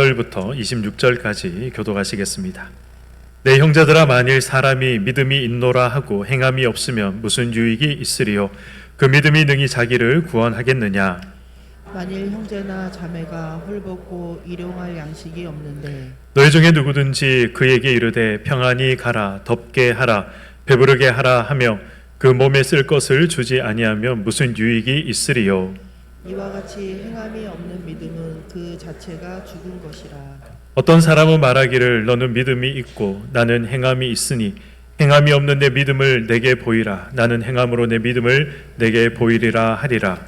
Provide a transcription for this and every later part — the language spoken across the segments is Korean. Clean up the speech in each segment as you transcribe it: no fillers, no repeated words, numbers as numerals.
24절부터 26절까지 교독하시겠습니다. 내 형제들아, 만일 사람이 믿음이 있노라 하고 행함이 없으면 무슨 유익이 있으리요? 그 믿음이 능히 자기를 구원하겠느냐? 만일 형제나 자매가 헐벗고 일용할 양식이 없는데 너희 중에 누구든지 그에게 이르되 평안히 가라, 덥게 하라, 배부르게 하라 하며 그 몸에 쓸 것을 주지 아니하면 무슨 유익이 있으리요? 이와 같이 행함이 없는 믿음은 그 자체가 죽은 것이라. 어떤 사람은 말하기를 너는 믿음이 있고 나는 행함이 있으니 행함이 없는 내 믿음을 내게 보이라. 나는 행함으로 내 믿음을 내게 보이리라 하리라.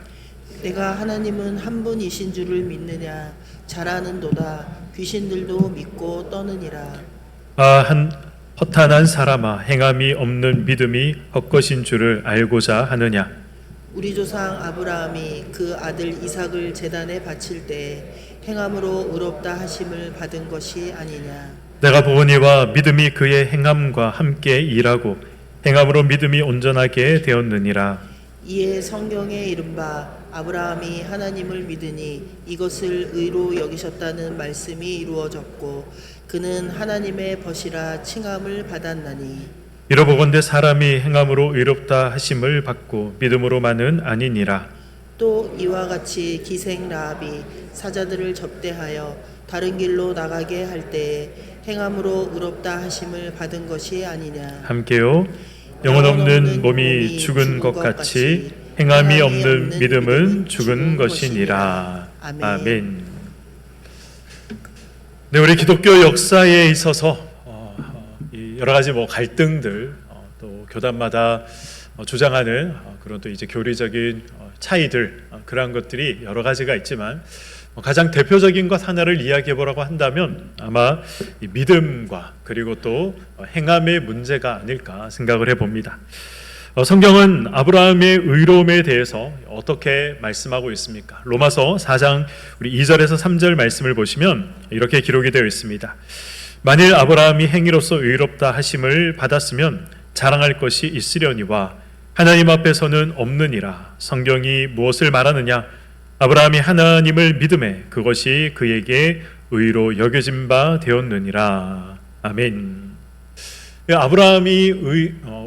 내가 하나님은 한 분이신 줄을 믿느냐? 잘하는도다. 귀신들도 믿고 떠느니라. 한 허탄한 사람아, 행함이 없는 믿음이 헛것인 줄을 알고자 하느냐? 우리 조상 아브라함이 그 아들 이삭을 제단에 바칠 때 행함으로 의롭다 하심을 받은 것이 아니냐? 내가 보거니와 믿음이 그의 행함과 함께 일하고 행함으로 믿음이 온전하게 되었느니라. 이에 성경에 이른바 아브라함이 하나님을 믿으니 이것을 의로 여기셨다는 말씀이 이루어졌고 그는 하나님의 벗이라 칭함을 받았나니. 이러보건대 사람이 행함으로 의롭다 하심을 받고 믿음으로만은 아니니라. 또 이와 같이 기생 라합이 사자들을 접대하여 다른 길로 나가게 할 때에 행함으로 의롭다 하심을 받은 것이 아니냐. 함께요. 영혼 없는 몸이 죽은 것 같이 행함이 없는 믿음은 죽은 것이니라. 아멘. 네, 우리 기독교 역사에 있어서 여러 가지 갈등들, 또 교단마다 주장하는 그런 또 이제 교리적인 차이들, 그러한 것들이 여러 가지가 있지만 가장 대표적인 것 하나를 이야기해 보라고 한다면 아마 이 믿음과 그리고 또 행함의 문제가 아닐까 생각을 해봅니다. 성경은 아브라함의 의로움에 대해서 어떻게 말씀하고 있습니까? 로마서 4장 우리 2절에서 3절 말씀을 보시면 이렇게 기록이 되어 있습니다. 만일 아브라함이 행위로서 의롭다 하심을 받았으면 자랑할 것이 있으려니와 하나님 앞에서는 없느니라. 성경이 무엇을 말하느냐? 아브라함이 하나님을 믿음에 그것이 그에게 의로 여겨진 바 되었느니라. 아멘. 아브라함이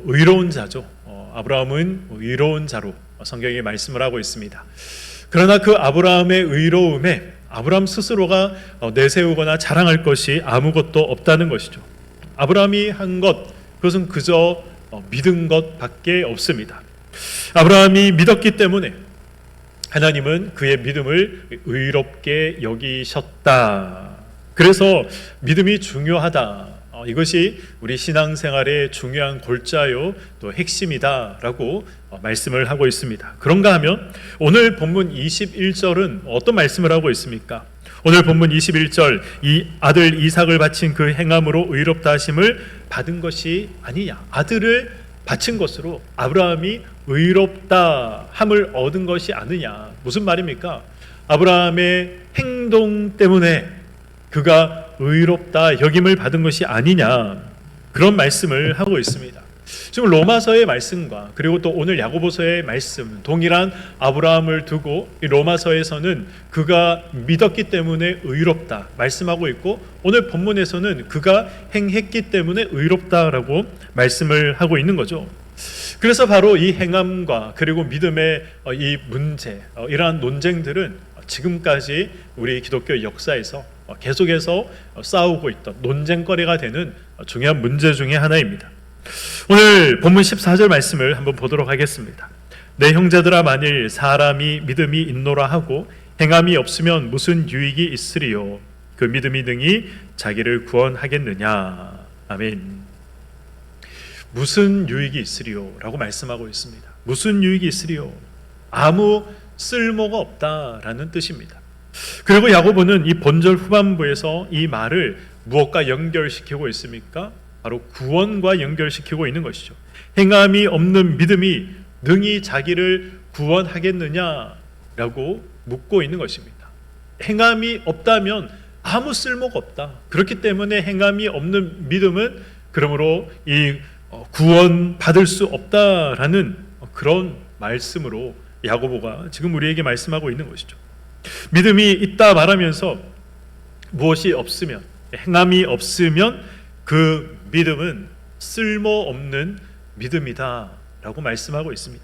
의로운 자죠. 아브라함은 의로운 자로 성경이 말씀을 하고 있습니다. 그러나 그 아브라함의 의로움에 아브라함 스스로가 내세우거나 자랑할 것이 아무것도 없다는 것이죠. 아브라함이 한 것, 그것은 그저 믿은 것밖에 없습니다. 아브라함이 믿었기 때문에 하나님은 그의 믿음을 의롭게 여기셨다. 그래서 믿음이 중요하다. 이것이 우리 신앙생활의 중요한 골자요 또 핵심이다라고 말씀을 하고 있습니다. 그런가 하면 오늘 본문 21절은 어떤 말씀을 하고 있습니까? 오늘 본문 21절, 이 아들 이삭을 바친 그 행함으로 의롭다 하심을 받은 것이 아니냐, 아들을 바친 것으로 아브라함이 의롭다 함을 얻은 것이 아니냐. 무슨 말입니까? 아브라함의 행동 때문에 그가 의롭다 여김을 받은 것이 아니냐, 그런 말씀을 하고 있습니다. 지금 로마서의 말씀과 그리고 또 오늘 야고보서의 말씀, 동일한 아브라함을 두고 이 로마서에서는 그가 믿었기 때문에 의롭다 말씀하고 있고, 오늘 본문에서는 그가 행했기 때문에 의롭다라고 말씀을 하고 있는 거죠. 그래서 바로 이 행함과 그리고 믿음의 이 문제, 이러한 논쟁들은 지금까지 우리 기독교 역사에서 계속해서 싸우고 있던 논쟁거리가 되는 중요한 문제 중에 하나입니다. 오늘 본문 14절 말씀을 한번 보도록 하겠습니다. 내 형제들아, 만일 사람이 믿음이 있노라 하고 행함이 없으면 무슨 유익이 있으리요? 그 믿음이 능히 자기를 구원하겠느냐. 아멘. 무슨 유익이 있으리요? 라고 말씀하고 있습니다. 무슨 유익이 있으리요? 아무 쓸모가 없다라는 뜻입니다. 그리고 야고보는 이 본절 후반부에서 이 말을 무엇과 연결시키고 있습니까? 바로 구원과 연결시키고 있는 것이죠. 행함이 없는 믿음이 능히 자기를 구원하겠느냐라고 묻고 있는 것입니다. 행함이 없다면 아무 쓸모가 없다. 그렇기 때문에 행함이 없는 믿음은 그러므로 이 구원 받을 수 없다라는 그런 말씀으로 야고보가 지금 우리에게 말씀하고 있는 것이죠. 믿음이 있다 말하면서 무엇이 없으면, 행함이 없으면 그 믿음은 쓸모없는 믿음이다 라고 말씀하고 있습니다.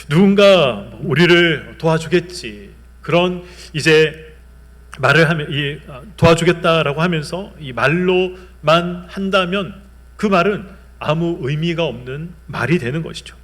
누군가 우리를 도와주겠지, 그런 이제 말을 하면, 도와주겠다라고 하면서 이 말로만 한다면 그 말은 아무 의미가 없는 말이 되는 것이죠.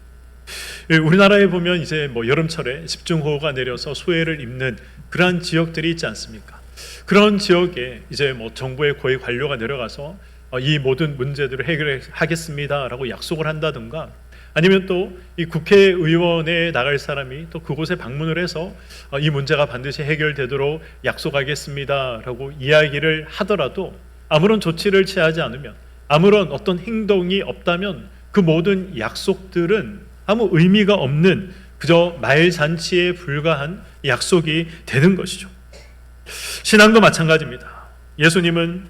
우리나라에 보면 이제 뭐 여름철에 집중호우가 내려서 소해를 입는 그러한 지역들이 있지 않습니까? 그런 지역에 이제 뭐 정부의 고위 관료가 내려가서 이 모든 문제들을 해결하겠습니다라고 약속을 한다든가, 아니면 또 이 국회의원에 나갈 사람이 또 그곳에 방문을 해서 이 문제가 반드시 해결되도록 약속하겠습니다라고 이야기를 하더라도 아무런 조치를 취하지 않으면, 아무런 어떤 행동이 없다면 그 모든 약속들은 아무 의미가 없는 그저 말잔치에 불과한 약속이 되는 것이죠. 신앙도 마찬가지입니다. 예수님은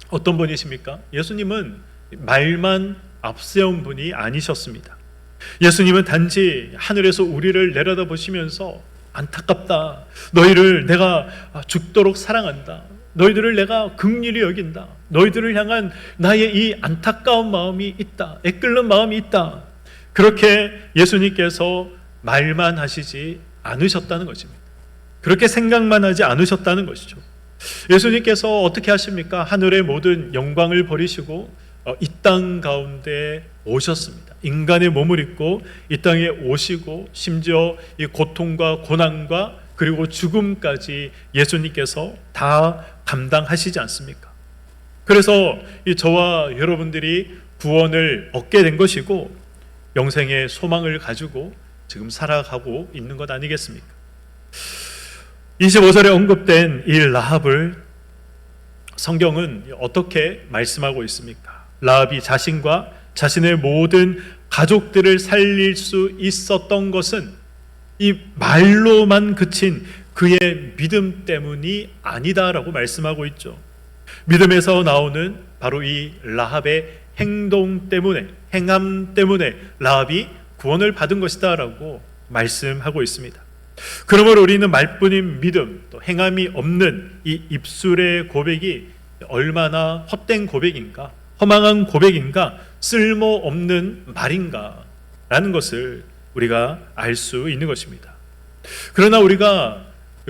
어떤 분이십니까? 예수님은 말만 앞세운 분이 아니셨습니다. 예수님은 단지 하늘에서 우리를 내려다보시면서 안타깝다, 너희를 내가 죽도록 사랑한다, 너희들을 내가 긍휼히 여긴다, 너희들을 향한 나의 이 안타까운 마음이 있다, 애끓는 마음이 있다, 그렇게 예수님께서 말만 하시지 않으셨다는 것입니다. 그렇게 생각만 하지 않으셨다는 것이죠. 예수님께서 어떻게 하십니까? 하늘의 모든 영광을 버리시고 이 땅 가운데 오셨습니다. 인간의 몸을 입고 이 땅에 오시고, 심지어 이 고통과 고난과 그리고 죽음까지 예수님께서 다 감당하시지 않습니까? 그래서 이 저와 여러분들이 구원을 얻게 된 것이고 영생의 소망을 가지고 지금 살아가고 있는 것 아니겠습니까? 25절에 언급된 이 라합을 성경은 어떻게 말씀하고 있습니까? 라합이 자신과 자신의 모든 가족들을 살릴 수 있었던 것은 이 말로만 그친 그의 믿음 때문이 아니다라고 말씀하고 있죠. 믿음에서 나오는 바로 이 라합의 행동 때문에, 행함 때문에 라합이 구원을 받은 것이다 라고 말씀하고 있습니다. 그러므로 우리는 말뿐인 믿음, 또 행함이 없는 이 입술의 고백이 얼마나 헛된 고백인가, 허망한 고백인가, 쓸모없는 말인가 라는 것을 우리가 알 수 있는 것입니다. 그러나 우리가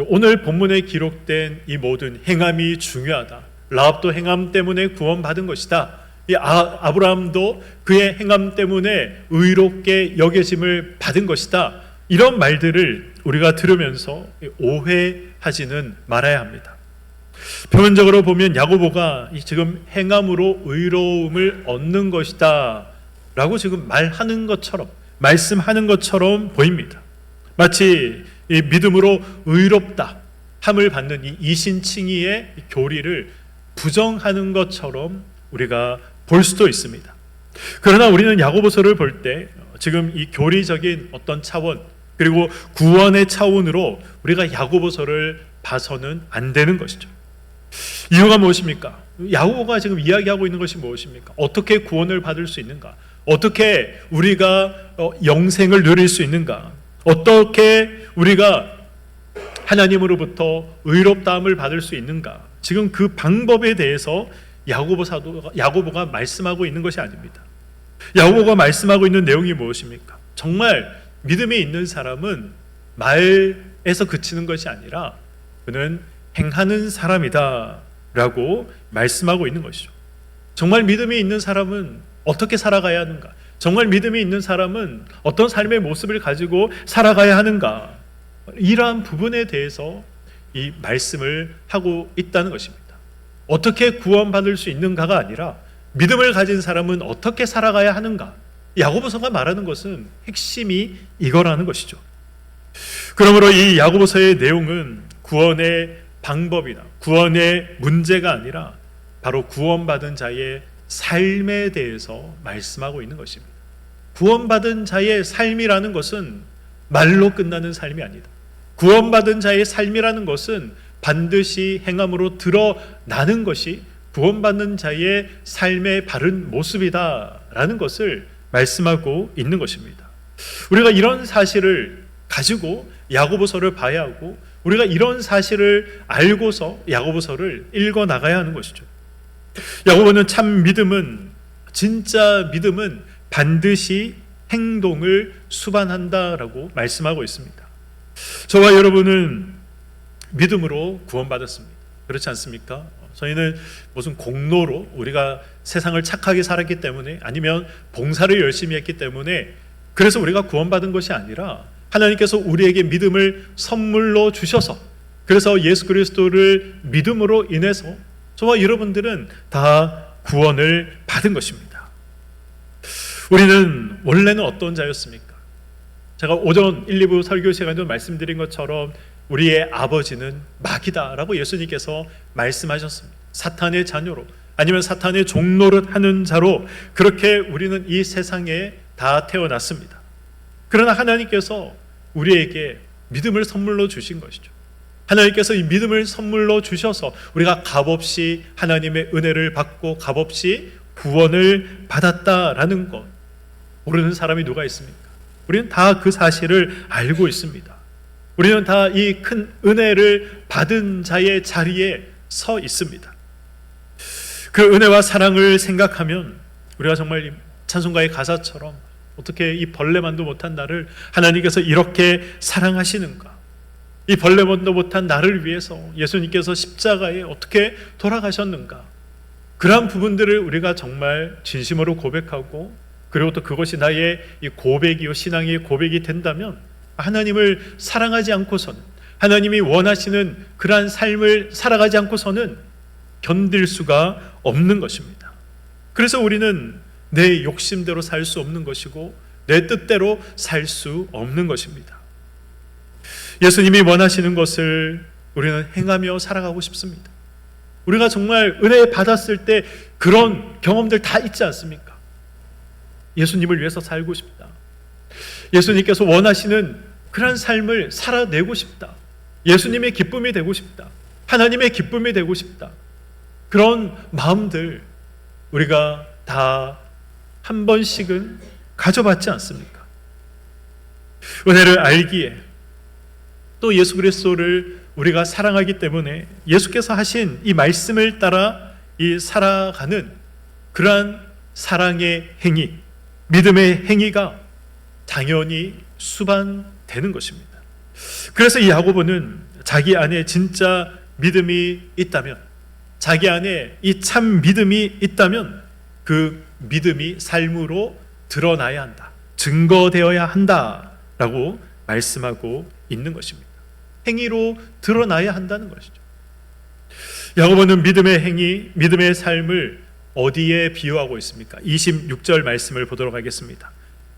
오늘 본문에 기록된 이 모든 행함이 중요하다, 라합도 행함 때문에 구원받은 것이다, 이 아브라함도 그의 행함 때문에 의롭게 여겨짐을 받은 것이다, 이런 말들을 우리가 들으면서 오해하지는 말아야 합니다. 표면적으로 보면 야고보가 지금 행함으로 의로움을 얻는 것이다 라고 지금 말하는 것처럼, 말씀하는 것처럼 보입니다. 마치 이 믿음으로 의롭다 함을 받는 이 이신칭의의 교리를 부정하는 것처럼 우리가 볼 수도 있습니다. 그러나 우리는 야고보서를 볼 때 지금 이 교리적인 어떤 차원, 그리고 구원의 차원으로 우리가 야고보서를 봐서는 안 되는 것이죠. 이유가 무엇입니까? 야고보가 지금 이야기하고 있는 것이 무엇입니까? 어떻게 구원을 받을 수 있는가? 어떻게 우리가 영생을 누릴 수 있는가? 어떻게 우리가 하나님으로부터 의롭다함을 받을 수 있는가? 지금 그 방법에 대해서 야고보가 말씀하고 있는 것이 아닙니다. 야고보가 말씀하고 있는 내용이 무엇입니까? 정말 믿음이 있는 사람은 말에서 그치는 것이 아니라 그는 행하는 사람이다 라고 말씀하고 있는 것이죠. 정말 믿음이 있는 사람은 어떻게 살아가야 하는가? 정말 믿음이 있는 사람은 어떤 삶의 모습을 가지고 살아가야 하는가? 이러한 부분에 대해서 이 말씀을 하고 있다는 것입니다. 어떻게 구원받을 수 있는가가 아니라 믿음을 가진 사람은 어떻게 살아가야 하는가? 야고보서가 말하는 것은 핵심이 이거라는 것이죠. 그러므로 이 야고보서의 내용은 구원의 방법이나 구원의 문제가 아니라 바로 구원받은 자의 삶에 대해서 말씀하고 있는 것입니다. 구원받은 자의 삶이라는 것은 말로 끝나는 삶이 아니다. 구원받은 자의 삶이라는 것은 반드시 행함으로 드러나는 것이 구원받는 자의 삶의 바른 모습이다라는 것을 말씀하고 있는 것입니다. 우리가 이런 사실을 가지고 야고보서를 봐야 하고 우리가 이런 사실을 알고서 야고보서를 읽어 나가야 하는 것이죠. 야고보는 참 믿음은, 진짜 믿음은 반드시 행동을 수반한다라고 말씀하고 있습니다. 저와 여러분은 믿음으로 구원받았습니다. 그렇지 않습니까? 저희는 무슨 공로로 우리가 세상을 착하게 살았기 때문에, 아니면 봉사를 열심히 했기 때문에 그래서 우리가 구원받은 것이 아니라 하나님께서 우리에게 믿음을 선물로 주셔서, 그래서 예수 그리스도를 믿음으로 인해서 저와 여러분들은 다 구원을 받은 것입니다. 우리는 원래는 어떤 자였습니까? 제가 오전 1, 2부 설교 시간에도 말씀드린 것처럼 우리의 아버지는 마귀다라고 예수님께서 말씀하셨습니다. 사탄의 자녀로, 아니면 사탄의 종노릇하는 자로 그렇게 우리는 이 세상에 다 태어났습니다. 그러나 하나님께서 우리에게 믿음을 선물로 주신 것이죠. 하나님께서 이 믿음을 선물로 주셔서 우리가 값없이 하나님의 은혜를 받고 값없이 구원을 받았다라는 것, 모르는 사람이 누가 있습니까? 우리는 다 그 사실을 알고 있습니다. 우리는 다 이 큰 은혜를 받은 자의 자리에 서 있습니다. 그 은혜와 사랑을 생각하면 우리가 정말 찬송가의 가사처럼, 어떻게 이 벌레만도 못한 나를 하나님께서 이렇게 사랑하시는가, 이 벌레만도 못한 나를 위해서 예수님께서 십자가에 어떻게 돌아가셨는가, 그러한 부분들을 우리가 정말 진심으로 고백하고, 그리고 또 그것이 나의 이 고백이요 신앙의 고백이 된다면, 하나님을 사랑하지 않고서는, 하나님이 원하시는 그러한 삶을 살아가지 않고서는 견딜 수가 없는 것입니다. 그래서 우리는 내 욕심대로 살 수 없는 것이고 내 뜻대로 살 수 없는 것입니다. 예수님이 원하시는 것을 우리는 행하며 살아가고 싶습니다. 우리가 정말 은혜 받았을 때 그런 경험들 다 있지 않습니까? 예수님을 위해서 살고 싶다, 예수님께서 원하시는 그런 삶을 살아내고 싶다, 예수님의 기쁨이 되고 싶다, 하나님의 기쁨이 되고 싶다, 그런 마음들 우리가 다 한 번씩은 가져봤지 않습니까? 은혜를 알기에, 또 예수 그리스도를 우리가 사랑하기 때문에 예수께서 하신 이 말씀을 따라 이 살아가는 그러한 사랑의 행위, 믿음의 행위가 당연히 수반되는 것입니다. 그래서 이 야고보는 자기 안에 진짜 믿음이 있다면, 자기 안에 이 참 믿음이 있다면 그 믿음이 삶으로 드러나야 한다, 증거되어야 한다라고 말씀하고 있는 것입니다. 행위로 드러나야 한다는 것이죠. 야고보는 믿음의 행위, 믿음의 삶을 어디에 비유하고 있습니까? 26절 말씀을 보도록 하겠습니다.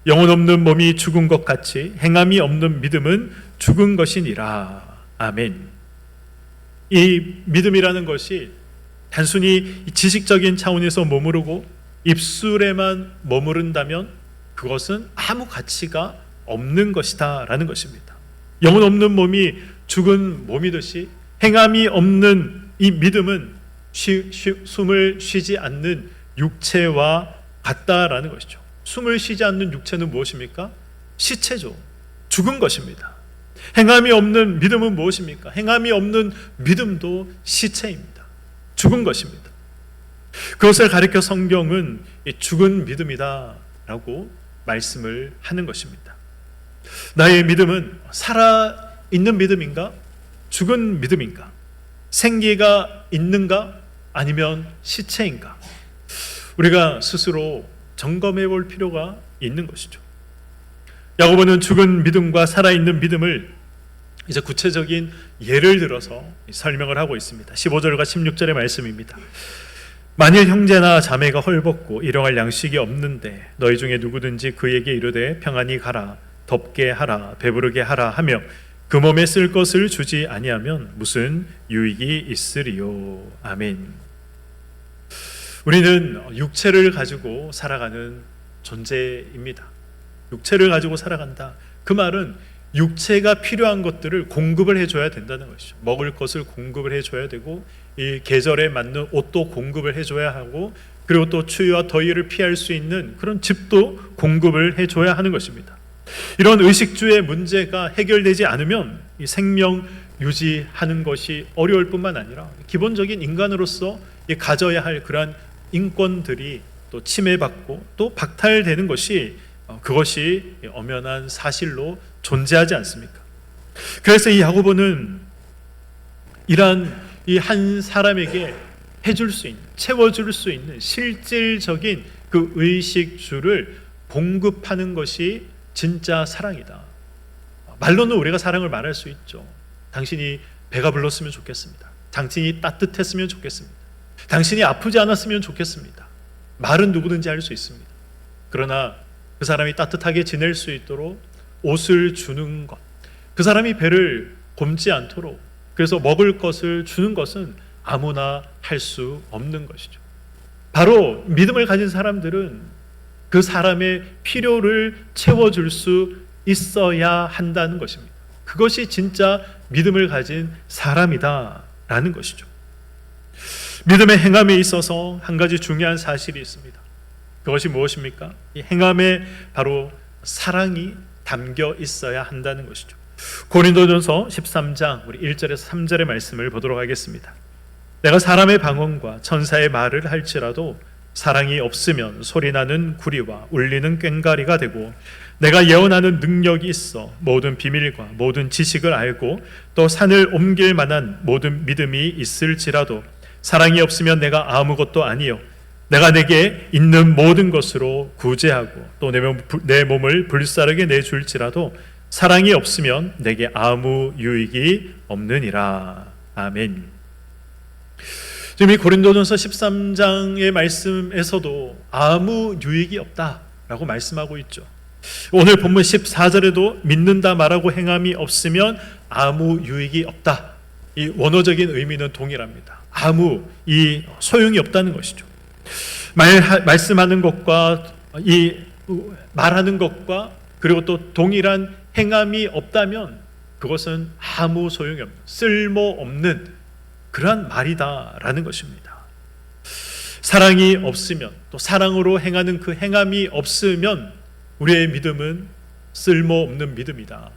영혼 없는 몸이 죽은 것 같이 행함이 없는 믿음은 죽은 것이니라. 아멘. 이 믿음이라는 것이 단순히 지식적인 차원에서 머무르고 입술에만 머무른다면 그것은 아무 가치가 없는 것이다 라는 것입니다. 영혼 없는 몸이 죽은 몸이듯이 행함이 없는 이 믿음은 숨을 쉬지 않는 육체와 같다라는 것이죠. 숨을 쉬지 않는 육체는 무엇입니까? 시체죠. 죽은 것입니다. 행함이 없는 믿음은 무엇입니까? 행함이 없는 믿음도 시체입니다. 죽은 것입니다. 그것을 가리켜 성경은 죽은 믿음이다 라고 말씀을 하는 것입니다. 나의 믿음은 살아있는 믿음인가? 죽은 믿음인가? 생기가 있는가? 아니면 시체인가? 우리가 스스로 점검해 볼 필요가 있는 것이죠. 야고보는 죽은 믿음과 살아있는 믿음을 이제 구체적인 예를 들어서 설명을 하고 있습니다. 15절과 16절의 말씀입니다. 만일 형제나 자매가 헐벗고 일용할 양식이 없는데 너희 중에 누구든지 그에게 이르되 평안히 가라, 덥게 하라, 배부르게 하라 하며 그 몸에 쓸 것을 주지 아니하면 무슨 유익이 있으리요. 아멘. 우리는 육체를 가지고 살아가는 존재입니다. 육체를 가지고 살아간다. 그 말은 육체가 필요한 것들을 공급을 해줘야 된다는 것이죠. 먹을 것을 공급을 해줘야 되고, 이 계절에 맞는 옷도 공급을 해줘야 하고, 그리고 또 추위와 더위를 피할 수 있는 그런 집도 공급을 해줘야 하는 것입니다. 이런 의식주의 문제가 해결되지 않으면 이 생명 유지하는 것이 어려울 뿐만 아니라 기본적인 인간으로서 가져야 할 그러한 인권들이 또 침해받고 또 박탈되는 것이 그것이 엄연한 사실로 존재하지 않습니까? 그래서 이 야고보는 이러한 이 한 사람에게 해줄 수 있는, 채워줄 수 있는 실질적인 그 의식주를 공급하는 것이 진짜 사랑이다. 말로는 우리가 사랑을 말할 수 있죠. 당신이 배가 불렀으면 좋겠습니다. 당신이 따뜻했으면 좋겠습니다. 당신이 아프지 않았으면 좋겠습니다. 말은 누구든지 할 수 있습니다. 그러나 그 사람이 따뜻하게 지낼 수 있도록 옷을 주는 것, 그 사람이 배를 곪지 않도록 그래서 먹을 것을 주는 것은 아무나 할 수 없는 것이죠. 바로 믿음을 가진 사람들은 그 사람의 필요를 채워줄 수 있어야 한다는 것입니다. 그것이 진짜 믿음을 가진 사람이다라는 것이죠. 믿음의 행함에 있어서 한 가지 중요한 사실이 있습니다. 그것이 무엇입니까? 이 행함에 바로 사랑이 담겨 있어야 한다는 것이죠. 고린도전서 13장 우리 1절에서 3절의 말씀을 보도록 하겠습니다. 내가 사람의 방언과 천사의 말을 할지라도 사랑이 없으면 소리나는 구리와 울리는 꽹과리가 되고, 내가 예언하는 능력이 있어 모든 비밀과 모든 지식을 알고 또 산을 옮길 만한 모든 믿음이 있을지라도 사랑이 없으면 내가 아무것도 아니요 내가 내게 있는 모든 것으로 구제하고 또 내 몸을 불사르게 내줄지라도 사랑이 없으면 내게 아무 유익이 없느니라. 아멘. 지금 이 고린도전서 13장의 말씀에서도 아무 유익이 없다라고 말씀하고 있죠. 오늘 본문 14절에도 믿는다 말하고 행함이 없으면 아무 유익이 없다. 이 원어적인 의미는 동일합니다. 아무 이 소용이 없다는 것이죠. 말씀하는 것과 이 말하는 것과 그리고 또 동일한 행함이 없다면 그것은 아무 소용이 없는, 쓸모없는 그러한 말이다라는 것입니다. 사랑이 없으면, 또 사랑으로 행하는 그 행함이 없으면 우리의 믿음은 쓸모없는 믿음이다.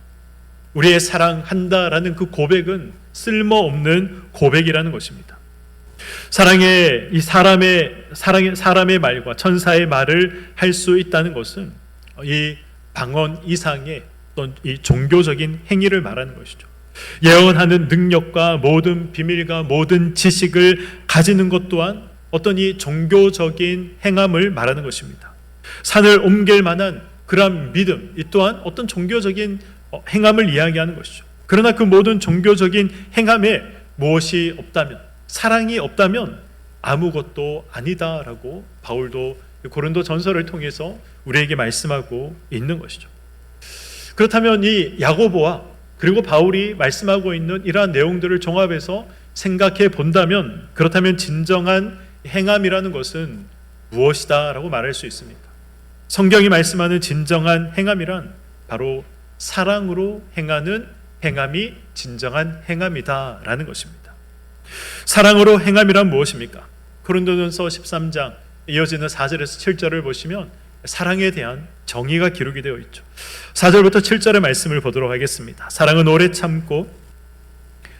우리의 사랑한다라는 그 고백은 쓸모없는 고백이라는 것입니다. 사랑의 이 사람의 말과 천사의 말을 할 수 있다는 것은 이 방언 이상의 어떤 이 종교적인 행위를 말하는 것이죠. 예언하는 능력과 모든 비밀과 모든 지식을 가지는 것 또한 어떤 이 종교적인 행함을 말하는 것입니다. 산을 옮길 만한 그러한 믿음, 이 또한 어떤 종교적인 행함을 이야기하는 것이죠. 그러나 그 모든 종교적인 행함에 무엇이 없다면, 사랑이 없다면 아무것도 아니다라고 바울도 고린도 전서를 통해서 우리에게 말씀하고 있는 것이죠. 그렇다면 이 야고보와 그리고 바울이 말씀하고 있는 이러한 내용들을 종합해서 생각해 본다면, 그렇다면 진정한 행함이라는 것은 무엇이다 라고 말할 수 있습니까? 성경이 말씀하는 진정한 행함이란 바로 사랑으로 행하는 행함이 진정한 행함이다 라는 것입니다. 사랑으로 행함이란 무엇입니까? 고린도전서 13장 이어지는 4절에서 7절을 보시면 사랑에 대한 정의가 기록이 되어 있죠. 4절부터 7절의 말씀을 보도록 하겠습니다. 사랑은 오래 참고,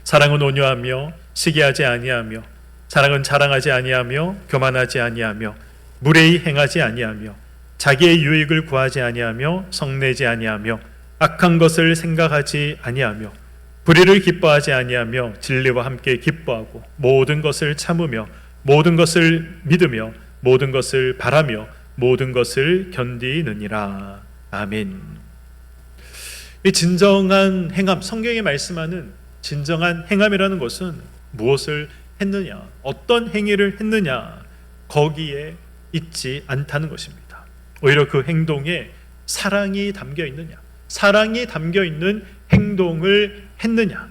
사랑은 온유하며 시기하지 아니하며, 사랑은 자랑하지 아니하며 교만하지 아니하며 무례히 행하지 아니하며 자기의 유익을 구하지 아니하며 성내지 아니하며 악한 것을 생각하지 아니하며 불의를 기뻐하지 아니하며 진리와 함께 기뻐하고 모든 것을 참으며 모든 것을 믿으며 모든 것을 바라며 모든 것을 견디느니라. 아멘. 이 진정한 행함, 성경이 말씀하는 진정한 행함이라는 것은 무엇을 했느냐, 어떤 행위를 했느냐, 거기에 있지 않다는 것입니다. 오히려 그 행동에 사랑이 담겨 있느냐, 사랑이 담겨 있는 행동을 했느냐.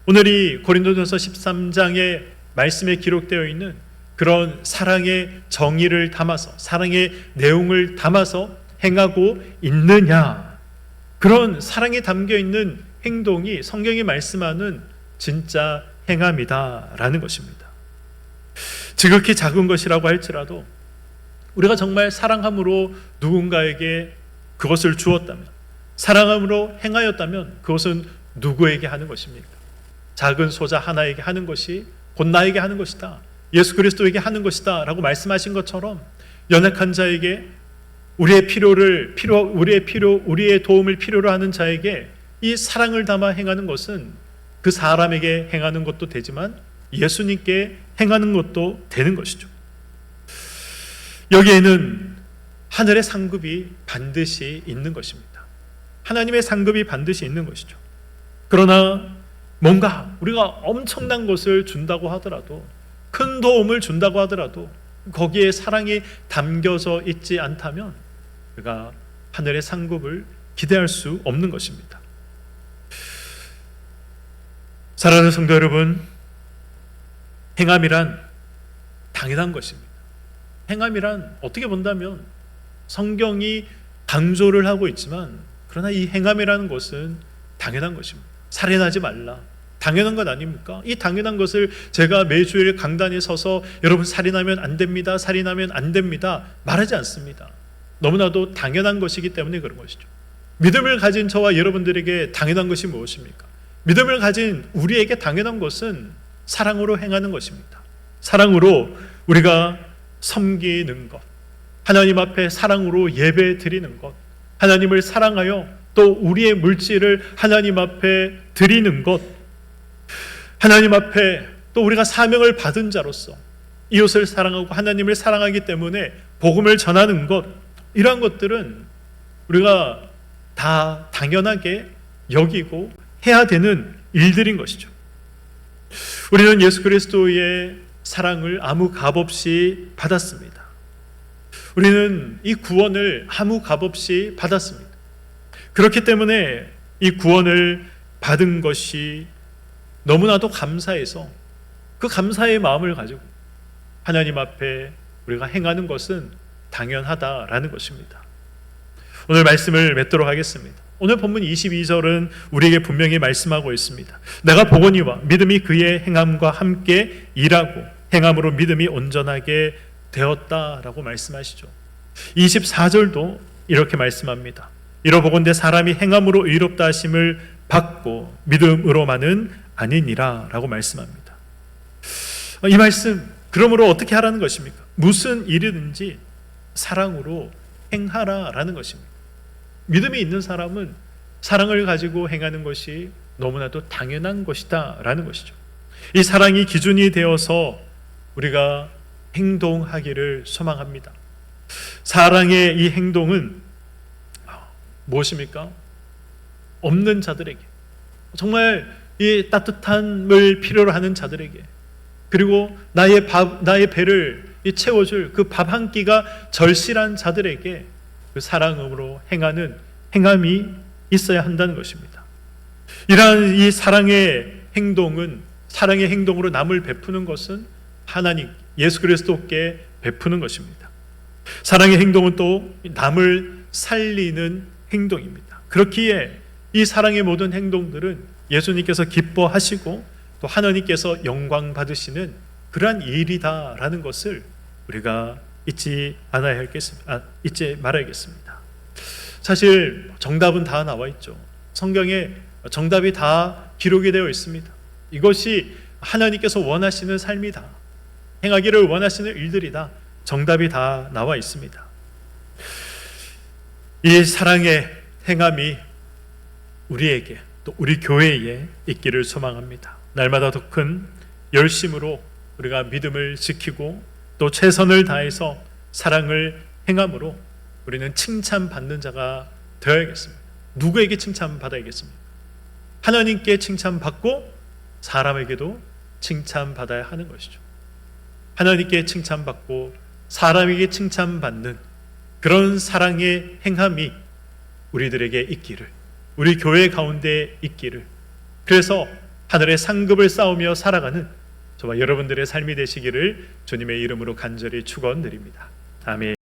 오늘 이 고린도전서 13장의 말씀에 기록되어 있는 그런 사랑의 정의를 담아서, 사랑의 내용을 담아서 행하고 있느냐, 그런 사랑이 담겨 있는 행동이 성경이 말씀하는 진짜 행함이다라는 것입니다. 지극히 작은 것이라고 할지라도 우리가 정말 사랑함으로 누군가에게 그것을 주었다면, 사랑함으로 행하였다면 그것은 누구에게 하는 것입니까? 작은 소자 하나에게 하는 것이 곧 나에게 하는 것이다. 예수 그리스도에게 하는 것이다 라고 말씀하신 것처럼 연약한 자에게 우리의 도움을 필요로 하는 자에게 이 사랑을 담아 행하는 것은 그 사람에게 행하는 것도 되지만 예수님께 행하는 것도 되는 것이죠. 여기에는 하늘의 상급이 반드시 있는 것입니다. 하나님의 상급이 반드시 있는 것이죠. 그러나 뭔가 우리가 엄청난 것을 준다고 하더라도, 큰 도움을 준다고 하더라도 거기에 사랑이 담겨져 있지 않다면 우리가 하늘의 상급을 기대할 수 없는 것입니다. 사랑하는 성도 여러분, 행함이란 당연한 것입니다. 행함이란 어떻게 본다면 성경이 강조를 하고 있지만, 그러나 이 행함이라는 것은 당연한 것입니다. 살인하지 말라, 당연한 것 아닙니까? 이 당연한 것을 제가 매주일 강단에 서서 여러분 살인하면 안 됩니다, 살인하면 안 됩니다 말하지 않습니다. 너무나도 당연한 것이기 때문에 그런 것이죠. 믿음을 가진 저와 여러분들에게 당연한 것이 무엇입니까? 믿음을 가진 우리에게 당연한 것은 사랑으로 행하는 것입니다. 사랑으로 우리가 섬기는 것, 하나님 앞에 사랑으로 예배 드리는 것, 하나님을 사랑하여 또 우리의 물질을 하나님 앞에 드리는 것, 하나님 앞에 또 우리가 사명을 받은 자로서 이웃을 사랑하고 하나님을 사랑하기 때문에 복음을 전하는 것, 이러한 것들은 우리가 다 당연하게 여기고 해야 되는 일들인 것이죠. 우리는 예수 그리스도의 사랑을 아무 값없이 받았습니다. 우리는 이 구원을 아무 값없이 받았습니다. 그렇기 때문에 이 구원을 받은 것이 너무나도 감사해서 그 감사의 마음을 가지고 하나님 앞에 우리가 행하는 것은 당연하다라는 것입니다. 오늘 말씀을 맺도록 하겠습니다. 오늘 본문 22절은 우리에게 분명히 말씀하고 있습니다. 내가 보거니와 믿음이 그의 행함과 함께 일하고 행함으로 믿음이 온전하게 되었다라고 말씀하시죠. 24절도 이렇게 말씀합니다. 이러보건대 사람이 행함으로 의롭다 하심을 받고 믿음으로만은 아니니라 라고 말씀합니다. 이 말씀, 그러므로 어떻게 하라는 것입니까? 무슨 일이든지 사랑으로 행하라라는 것입니다. 믿음이 있는 사람은 사랑을 가지고 행하는 것이 너무나도 당연한 것이다 라는 것이죠. 이 사랑이 기준이 되어서 우리가 행동하기를 소망합니다. 사랑의 이 행동은 무엇입니까? 없는 자들에게, 정말 이 따뜻함을 필요로 하는 자들에게, 그리고 나의 배를 채워줄 그 밥 한 끼가 절실한 자들에게 그 사랑으로 행하는 행함이 있어야 한다는 것입니다. 이러한 이 사랑의 행동은, 사랑의 행동으로 남을 베푸는 것은 하나님 예수 그리스도께 베푸는 것입니다. 사랑의 행동은 또 남을 살리는 행동입니다. 그렇기에 이 사랑의 모든 행동들은 예수님께서 기뻐하시고 또 하나님께서 영광 받으시는 그러한 일이다라는 것을 우리가 잊지 말아야겠습니다. 사실 정답은 다 나와 있죠. 성경에 정답이 다 기록이 되어 있습니다. 이것이 하나님께서 원하시는 삶이다, 행하기를 원하시는 일들이다, 정답이 다 나와 있습니다. 이 사랑의 행함이 우리에게 또 우리 교회에 있기를 소망합니다. 날마다 더 큰 열심으로 우리가 믿음을 지키고 또 최선을 다해서 사랑을 행함으로 우리는 칭찬받는 자가 되어야겠습니다. 누구에게 칭찬받아야겠습니까? 하나님께 칭찬받고 사람에게도 칭찬받아야 하는 것이죠. 하나님께 칭찬받고 사람에게 칭찬받는 그런 사랑의 행함이 우리들에게 있기를, 우리 교회 가운데 있기를, 그래서 하늘의 상급을 쌓으며 살아가는 저와 여러분들의 삶이 되시기를 주님의 이름으로 간절히 축원드립니다. 아멘.